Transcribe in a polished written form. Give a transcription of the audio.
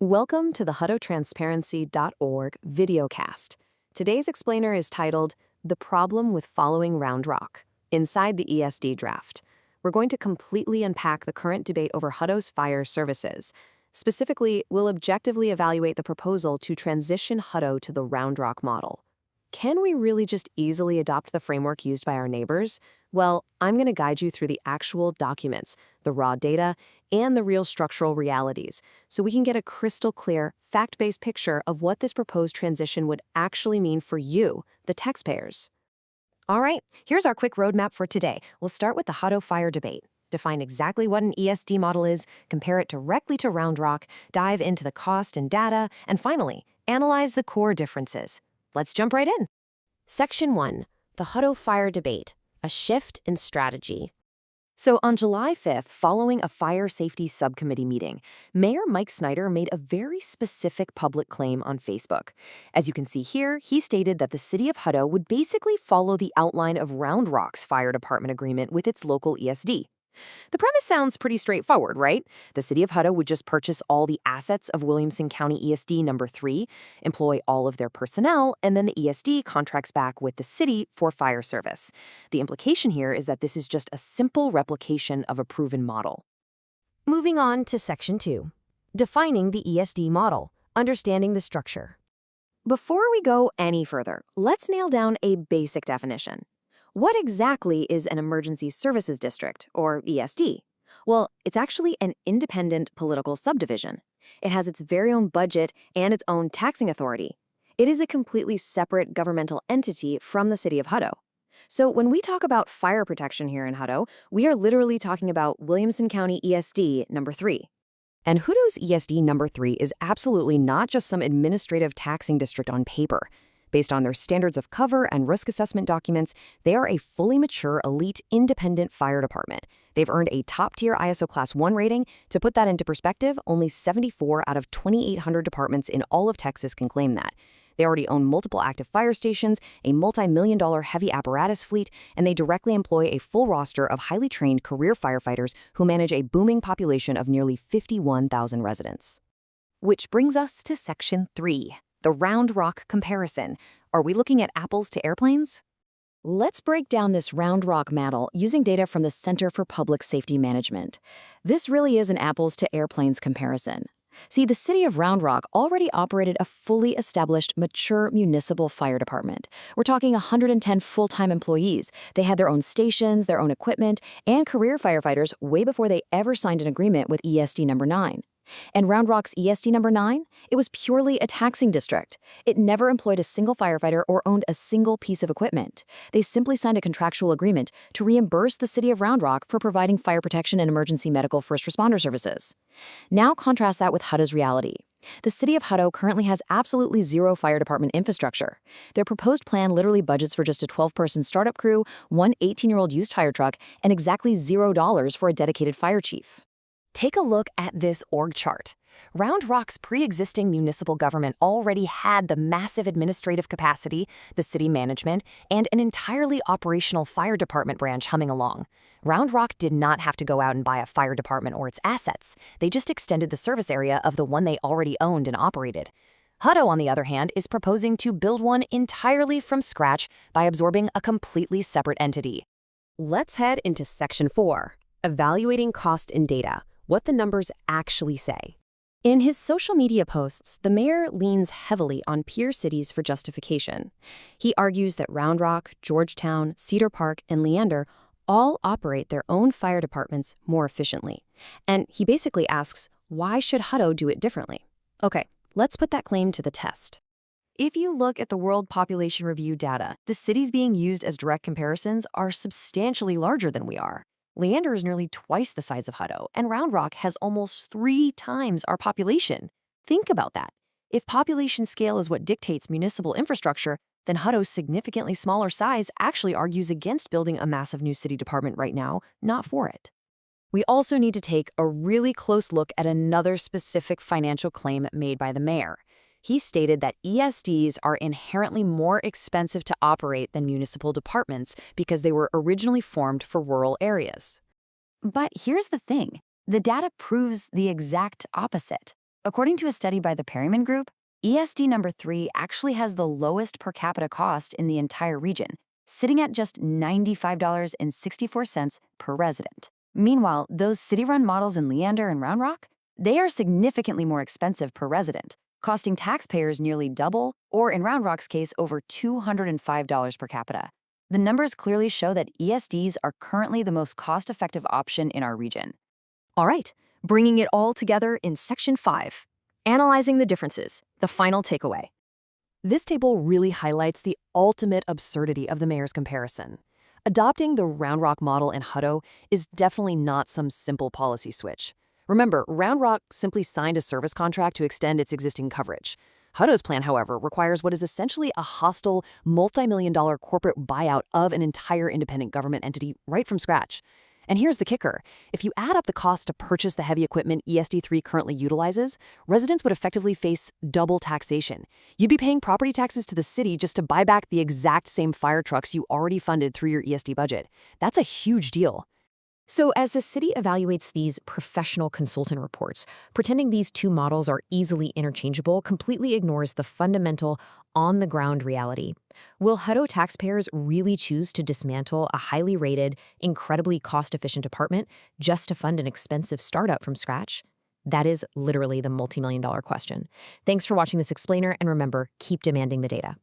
Welcome to the HuttoTransparency.org videocast. Today's explainer is titled, The Problem with Following Round Rock, Inside the ESD Draft. We're going to completely unpack the current debate over Hutto's fire services. Specifically, we'll objectively evaluate the proposal to transition Hutto to the Round Rock model. Can we really just easily adopt the framework used by our neighbors? Well, I'm going to guide you through the actual documents, the raw data, and the real structural realities, so we can get a crystal clear, fact-based picture of what this proposed transition would actually mean for you, the taxpayers. All right, here's our quick roadmap for today. We'll start with the Hutto fire debate. Define exactly what an ESD model is, compare it directly to Round Rock, dive into the cost and data, and finally, analyze the core differences. Let's jump right in. Section 1. The Hutto fire debate. A shift in strategy. So on July 5th, following a fire safety subcommittee meeting, Mayor Mike Snyder made a very specific public claim on Facebook. As you can see here, he stated that the City of Hutto would basically follow the outline of Round Rock's fire department agreement with its local ESD. The premise sounds pretty straightforward, right? The City of Hutto would just purchase all the assets of Williamson County ESD number 3, employ all of their personnel, and then the ESD contracts back with the city for fire service. The implication here is that this is just a simple replication of a proven model. Moving on to Section 2. Defining the ESD model, understanding the structure. Before we go any further, let's nail down a basic definition. What exactly is an Emergency Services District, or ESD? Well, it's actually an independent political subdivision. It has its very own budget and its own taxing authority. It is a completely separate governmental entity from the City of Hutto. So when we talk about fire protection here in Hutto, we are literally talking about Williamson County ESD number 3. And Hutto's ESD number 3 is absolutely not just some administrative taxing district on paper. Based on their standards of cover and risk assessment documents, they are a fully mature, elite, independent fire department. They've earned a top-tier ISO Class 1 rating. To put that into perspective, only 74 out of 2,800 departments in all of Texas can claim that. They already own multiple active fire stations, a multi-million-dollar heavy apparatus fleet, and they directly employ a full roster of highly trained career firefighters who manage a booming population of nearly 51,000 residents. Which brings us to Section 3. The Round Rock comparison. Are we looking at apples to airplanes? Let's break down this Round Rock model using data from the Center for Public Safety Management. This really is an apples to airplanes comparison. See, the city of Round Rock already operated a fully established, mature municipal fire department. We're talking 110 full-time employees. They had their own stations, their own equipment, and career firefighters way before they ever signed an agreement with ESD number 9. And Round Rock's ESD number 9, it was purely a taxing district. It never employed a single firefighter or owned a single piece of equipment. They simply signed a contractual agreement to reimburse the city of Round Rock for providing fire protection and emergency medical first responder services. Now contrast that with Hutto's reality. The city of Hutto currently has absolutely zero fire department infrastructure. Their proposed plan literally budgets for just a 12-person startup crew, one 18-year-old used fire truck, and exactly $0 for a dedicated fire chief. Take a look at this org chart. Round Rock's pre-existing municipal government already had the massive administrative capacity, the city management, and an entirely operational fire department branch humming along. Round Rock did not have to go out and buy a fire department or its assets. They just extended the service area of the one they already owned and operated. Hutto, on the other hand, is proposing to build one entirely from scratch by absorbing a completely separate entity. Let's head into Section 4, Evaluating Cost and Data. What the numbers actually say. In his social media posts, the mayor leans heavily on peer cities for justification. He argues that Round Rock, Georgetown, Cedar Park, and Leander all operate their own fire departments more efficiently. And he basically asks, why should Hutto do it differently? Okay, let's put that claim to the test. If you look at the World Population Review data, the cities being used as direct comparisons are substantially larger than we are. Leander is nearly twice the size of Hutto, and Round Rock has almost 3 times our population. Think about that. If population scale is what dictates municipal infrastructure, then Hutto's significantly smaller size actually argues against building a massive new city department right now, not for it. We also need to take a really close look at another specific financial claim made by the mayor. He stated that ESDs are inherently more expensive to operate than municipal departments because they were originally formed for rural areas. But here's the thing. The data proves the exact opposite. According to a study by the Perryman Group, ESD number 3 actually has the lowest per capita cost in the entire region, sitting at just $95.64 per resident. Meanwhile, those city-run models in Leander and Round Rock, they are significantly more expensive per resident, costing taxpayers nearly double, or in Round Rock's case, over $205 per capita. The numbers clearly show that ESDs are currently the most cost-effective option in our region. All right, bringing it all together in Section 5, analyzing the differences, the final takeaway. This table really highlights the ultimate absurdity of the mayor's comparison. Adopting the Round Rock model in Hutto is definitely not some simple policy switch. Remember, Round Rock simply signed a service contract to extend its existing coverage. Hutto's plan, however, requires what is essentially a hostile, multi-million-dollar corporate buyout of an entire independent government entity right from scratch. And here's the kicker. If you add up the cost to purchase the heavy equipment ESD3 currently utilizes, residents would effectively face double taxation. You'd be paying property taxes to the city just to buy back the exact same fire trucks you already funded through your ESD budget. That's a huge deal. So as the city evaluates these professional consultant reports, pretending these two models are easily interchangeable completely ignores the fundamental, on-the-ground reality. Will Hutto taxpayers really choose to dismantle a highly rated, incredibly cost-efficient apartment just to fund an expensive startup from scratch? That is literally the multi-million-dollar question. Thanks for watching this explainer, and remember, keep demanding the data.